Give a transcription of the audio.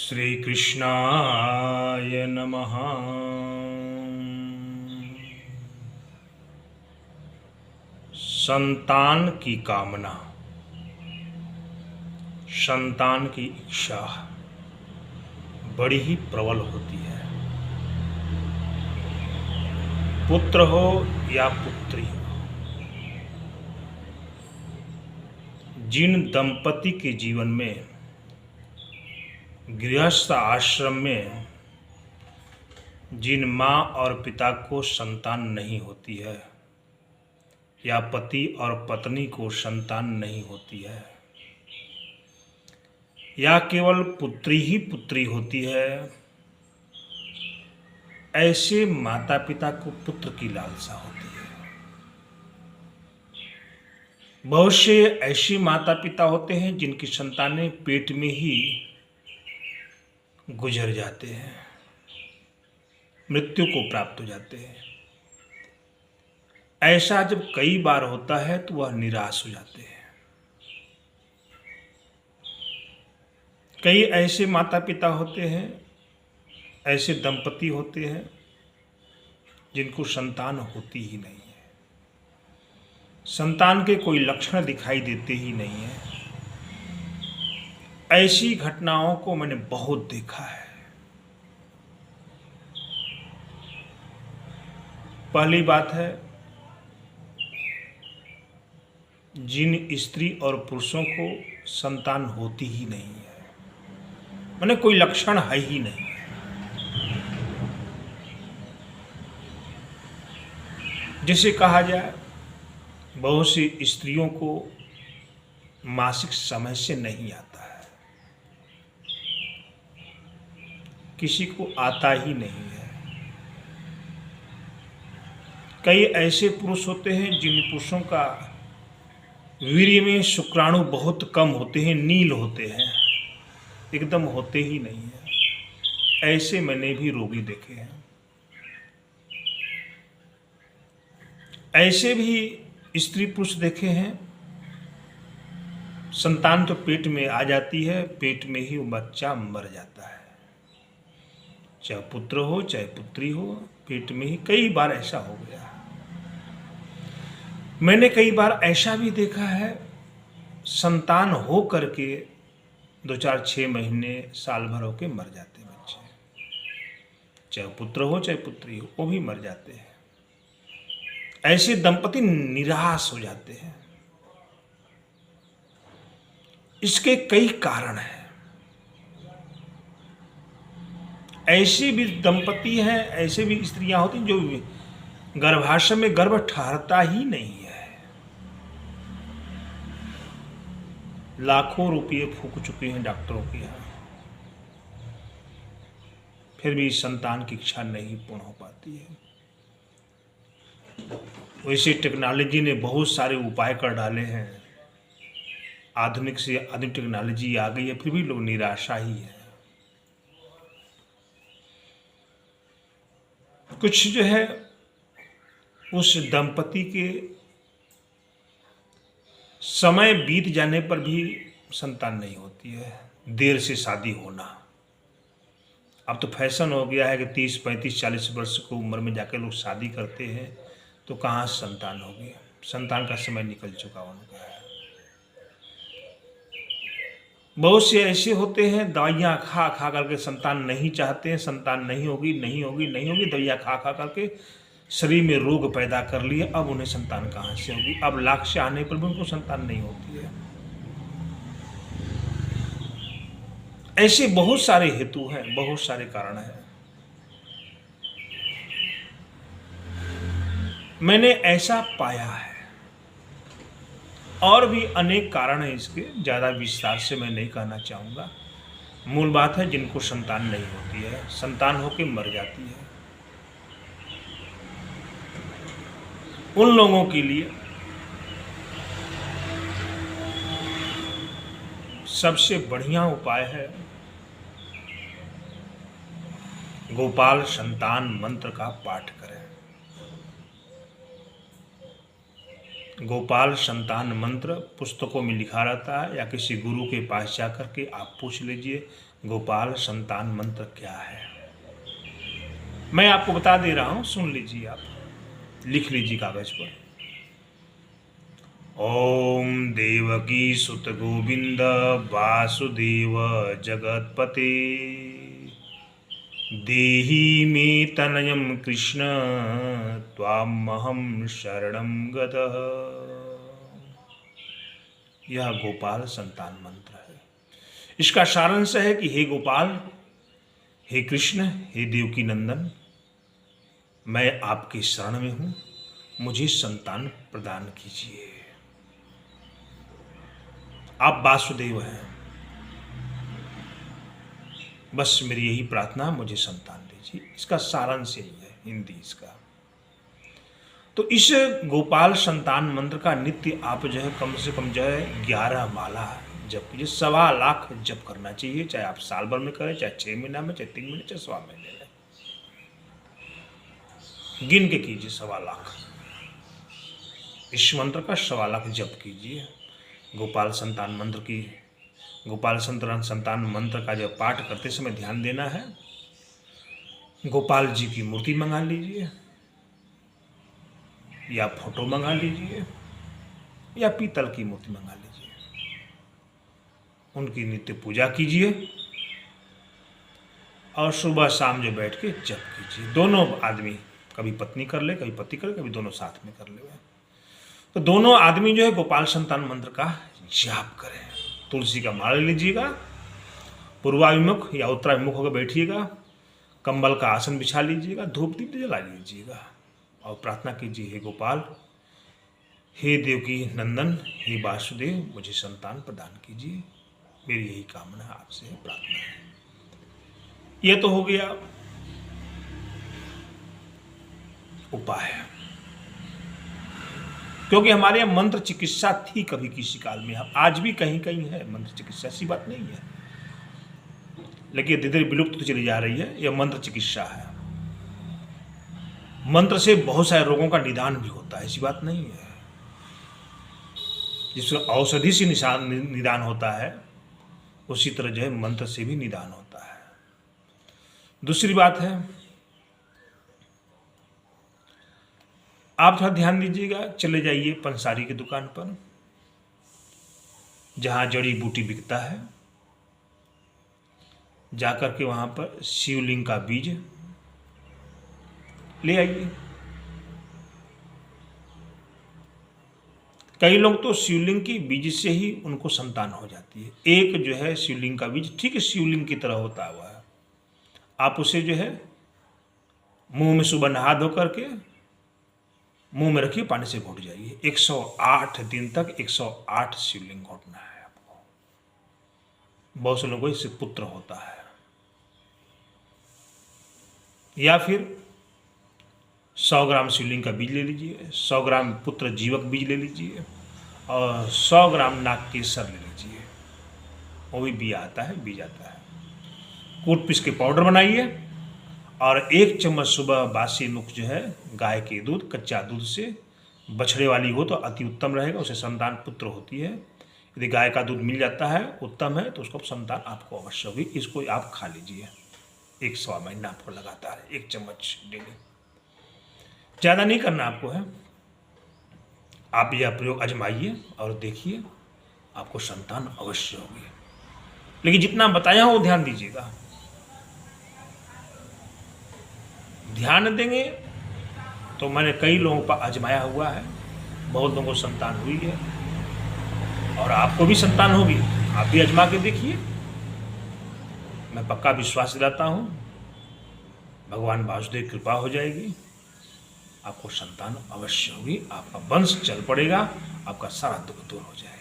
श्री कृष्णाय नमः। संतान की कामना, संतान की इच्छा बड़ी ही प्रबल होती है। पुत्र हो या पुत्री हो, जिन दंपति के जीवन में गृहस्थ आश्रम में जिन माँ और पिता को संतान नहीं होती है या पति और पत्नी को संतान नहीं होती है या केवल पुत्री ही पुत्री होती है, ऐसे माता पिता को पुत्र की लालसा होती है। बहुत से ऐसे माता पिता होते हैं जिनकी संतानें पेट में ही गुजर जाते हैं, मृत्यु को प्राप्त हो जाते हैं। ऐसा जब कई बार होता है तो वह निराश हो जाते हैं। कई ऐसे माता पिता होते हैं, ऐसे दंपति होते हैं जिनको संतान होती ही नहीं है, संतान के कोई लक्षण दिखाई देते ही नहीं है। ऐसी घटनाओं को मैंने बहुत देखा है। पहली बात है, जिन स्त्री और पुरुषों को संतान होती ही नहीं है, मैंने कोई लक्षण है ही नहीं। जैसे कहा जाए, बहुत सी स्त्रियों को मासिक समय से नहीं आता है, किसी को आता ही नहीं है। कई ऐसे पुरुष होते हैं जिन पुरुषों का वीर्य में शुक्राणु बहुत कम होते हैं, नील होते हैं, एकदम होते ही नहीं है। ऐसे मैंने भी रोगी देखे हैं। ऐसे भी स्त्री पुरुष देखे हैं, संतान तो पेट में आ जाती है, पेट में ही वो बच्चा मर जाता है, चाहे पुत्र हो चाहे पुत्री हो, पेट में ही। कई बार ऐसा हो गया। मैंने कई बार ऐसा भी देखा है, संतान हो करके 2-4-6 महीने साल भर होके मर जाते बच्चे, चाहे पुत्र हो चाहे पुत्री हो, वो भी मर जाते हैं। ऐसे दंपति निराश हो जाते हैं। इसके कई कारण हैं। ऐसे भी दंपति हैं, ऐसे भी स्त्रियां होती हैं जो गर्भाशय में गर्भ ठहरता ही नहीं है, लाखों रुपये फूक चुके हैं डॉक्टरों के यहाँ, फिर भी संतान की इच्छा नहीं पूर्ण हो पाती है। वैसे टेक्नोलॉजी ने बहुत सारे उपाय कर डाले हैं, आधुनिक से आधुनिक टेक्नोलॉजी आ गई है, फिर भी लोग निराशा ही है। कुछ जो है उस दंपति के समय बीत जाने पर भी संतान नहीं होती है, देर से शादी होना। अब तो फैशन हो गया है कि 30, 35, 40 वर्ष की उम्र में जाकर लोग शादी करते हैं, तो कहाँ संतान होगी? संतान का समय निकल चुका उनका है। बहुत से ऐसे होते हैं, दवाइयाँ खा खा करके संतान नहीं चाहते हैं, संतान नहीं होगी नहीं होगी नहीं होगी, दवाइयाँ खा खा करके शरीर में रोग पैदा कर लिए, अब उन्हें संतान कहाँ से होगी? अब लाख से आने पर भी उनको संतान नहीं होती है। ऐसे बहुत सारे हेतु हैं, बहुत सारे कारण हैं। मैंने ऐसा पाया है, और भी अनेक कारण हैं इसके, ज़्यादा विस्तार से मैं नहीं कहना चाहूँगा। मूल बात है, जिनको संतान नहीं होती है, संतान होकर मर जाती है, उन लोगों के लिए सबसे बढ़िया उपाय है गोपाल संतान मंत्र का पाठ करें। गोपाल संतान मंत्र पुस्तकों में लिखा रहता है, या किसी गुरु के पास जाकर के आप पूछ लीजिए गोपाल संतान मंत्र क्या है। मैं आपको बता दे रहा हूं, सुन लीजिए, आप लिख लीजिए कागज पर। ओम देवकी सुत गोविंद वासुदेव जगतपते देहि मे तनयं कृष्ण त्वामहं शरणं गतः। यह गोपाल संतान मंत्र है। इसका सारांश है कि हे गोपाल, हे कृष्ण, हे देवकी नंदन, मैं आपकी शरण में हूं, मुझे संतान प्रदान कीजिए। आप वासुदेव हैं, बस मेरी यही प्रार्थना, मुझे संतान दीजिए। इसका सारांश यही है हिंदी इसका। तो इस गोपाल संतान मंत्र का नित्य आप जो है कम से कम जो है 11 माला जप कीजिए। 1.25 लाख जप करना चाहिए, चाहे आप साल भर में करें, चाहे 6 महीना में, चाहे 3 महीने, चाहे 1.25 महीने में, गिन के कीजिए 1.25 लाख। इस मंत्र का 1.25 लाख जप कीजिए। गोपाल संतान मंत्र की, गोपाल संतान मंत्र का जब पाठ करते समय ध्यान देना है, गोपाल जी की मूर्ति मंगा लीजिए, या फोटो मंगा लीजिए, या पीतल की मूर्ति मंगा लीजिए, उनकी नित्य पूजा कीजिए और सुबह शाम जो बैठ के जप कीजिए। दोनों आदमी, कभी पत्नी कर ले, कभी पति करे, कभी दोनों साथ में कर ले। तो दोनों आदमी जो है गोपाल संतान मंत्र का जाप करें। तुलसी का माला लीजिएगा, पूर्वाभिमुख या उत्तराभिमुख होकर बैठिएगा, कंबल का आसन बिछा लीजिएगा, धूप दीप जला लीजिएगा और प्रार्थना कीजिए, हे गोपाल, हे देवकी नंदन, हे वासुदेव, मुझे संतान प्रदान कीजिए। मेरी यही कामना आपसे है, प्रार्थना है। यह तो हो गया उपाय, क्योंकि हमारे यहाँ मंत्र चिकित्सा थी कभी किसी काल में, हम आज भी कहीं कहीं है मंत्र चिकित्सा, ऐसी बात नहीं है, लेकिन धीरे धीरे विलुप्त तो चली जा रही है। यह मंत्र चिकित्सा है। मंत्र से बहुत सारे रोगों का निदान भी होता है, ऐसी बात नहीं है। जिसमें औषधि से निदान होता है, उसी तरह जो है मंत्र से भी निदान होता है। दूसरी बात है, आप थोड़ा ध्यान दीजिएगा, चले जाइए पंसारी की दुकान पर, जहां जड़ी बूटी बिकता है, जाकर के वहां पर शिवलिंग का बीज ले आइए। कई लोग तो शिवलिंग की बीज से ही उनको संतान हो जाती है। एक जो है शिवलिंग का बीज ठीक शिवलिंग की तरह होता हुआ है, आप उसे जो है मुंह में सुबह नहा धो करके मुंह में रखिए, पानी से घोट जाइए। 108 दिन तक 108 शिवलिंग घोटना है आपको। बहुत से लोगों को इससे पुत्र होता है। या फिर 100 ग्राम शिवलिंग का बीज ले लीजिए, 100 ग्राम पुत्र जीवक बीज ले लीजिए और 100 ग्राम नाग केसर ले लीजिए, वो भी बीज आता है। कूट पीस के पाउडर बनाइए और 1 चम्मच सुबह बासी मुख जो है गाय के दूध, कच्चा दूध से, बछड़े वाली हो तो अति उत्तम रहेगा, उसे संतान पुत्र होती है। यदि गाय का दूध मिल जाता है, उत्तम है, तो उसको संतान आपको अवश्य होगी। इसको आप खा लीजिए 1 महीना आपको लगातार 1 चम्मच डेली, ज़्यादा नहीं करना आपको है। आप यह प्रयोग आजमाइए और देखिए, आपको संतान अवश्य होगी। लेकिन जितना बताया हो ध्यान दीजिएगा। ध्यान देंगे तो मैंने कई लोगों पर आजमाया हुआ है, बहुत लोगों को संतान हुई है और आपको भी संतान होगी। आप भी आजमा के देखिए, मैं पक्का विश्वास दिलाता हूँ, भगवान वासुदेव कृपा हो जाएगी, आपको संतान अवश्य होगी, आपका वंश चल पड़ेगा, आपका सारा दुख दूर हो जाएगा।